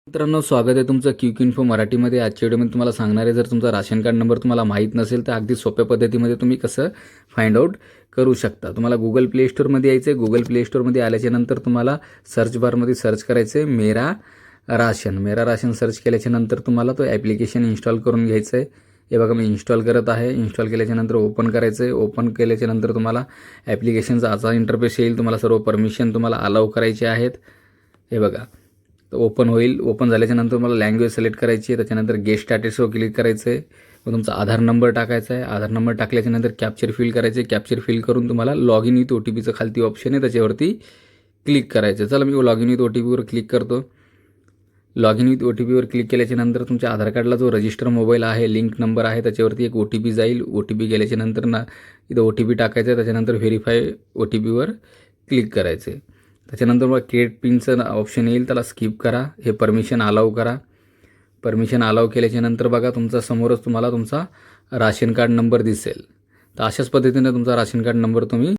मित्रांनो, स्वागत आहे तुमचं क्विक इन्फो मराठीमध्ये. आजच्या व्हिडिओमध्ये तुम्हाला सांगणार आहे, जर तुमचा राशन कार्ड नंबर तुम्हाला माहीत नसेल तर अगदी सोप्या पद्धतीमध्ये तुम्ही कसं फाइंड आउट करू शकता. तुम्हाला गुगल प्ले स्टोअरमध्ये यायचं आहे. गुगल प्ले स्टोअरमध्ये आल्याच्यानंतर तुम्हाला सर्च बारमध्ये सर्च करायचं आहे मेरा राशन सर्च केल्याच्यानंतर तुम्हाला तो ॲप्लिकेशन इन्स्टॉल करून घ्यायचं आहे. हे बघा, मी इन्स्टॉल करत आहे. इन्स्टॉल केल्याच्यानंतर ओपन करायचं आहे. ओपन केल्याच्यानंतर तुम्हाला ॲप्लिकेशनचा असा इंटरफेस येईल. तुम्हाला सर्व परमिशन तुम्हाला अलाउ करायचे आहेत. हे बघा, ओपन होईल. ओपन झाल्याच्यानंतर मला लँग्वेज सिलेक्ट करायची आहे. त्याच्यानंतर गेट स्टॅटसवर क्लिक करायचं आहे. मग तुमचा आधार नंबर टाकायचा आहे. आधार नंबर टाकल्याच्यानंतर कॅप्चर फिल करायचे आहे. कॅप्चर फिल करून तुम्हाला लॉग इन विथ OTPचं खालती ऑप्शन आहे, त्याच्यावरती क्लिक करायचं. चला, मी लॉग इन विथ OTPवर क्लिक करतो. लॉग इन विथ OTPवर क्लिक केल्याच्यानंतर तुमच्या आधार कार्डला जो रजिस्टर मोबाईल आहे, लिंक नंबर आहे, त्याच्यावरती एक OTP जाईल. OTP गेल्याच्यानंतर इथं OTP टाकायचं आहे. त्याच्यानंतर व्हेरीफाय OTPवर क्लिक करायचं आहे. त्याच्यानंतर मग क्रिएट पिनचं ऑप्शन येईल, त्याला स्किप करा. हे परमिशन अलाउ करा. परमिशन अलाउ केल्याच्यानंतर बघा, तुमचा समोरच तुम्हाला तुमचा राशन कार्ड नंबर दिसेल. तर अशाच पद्धतीने तुमचा राशन कार्ड नंबर तुम्ही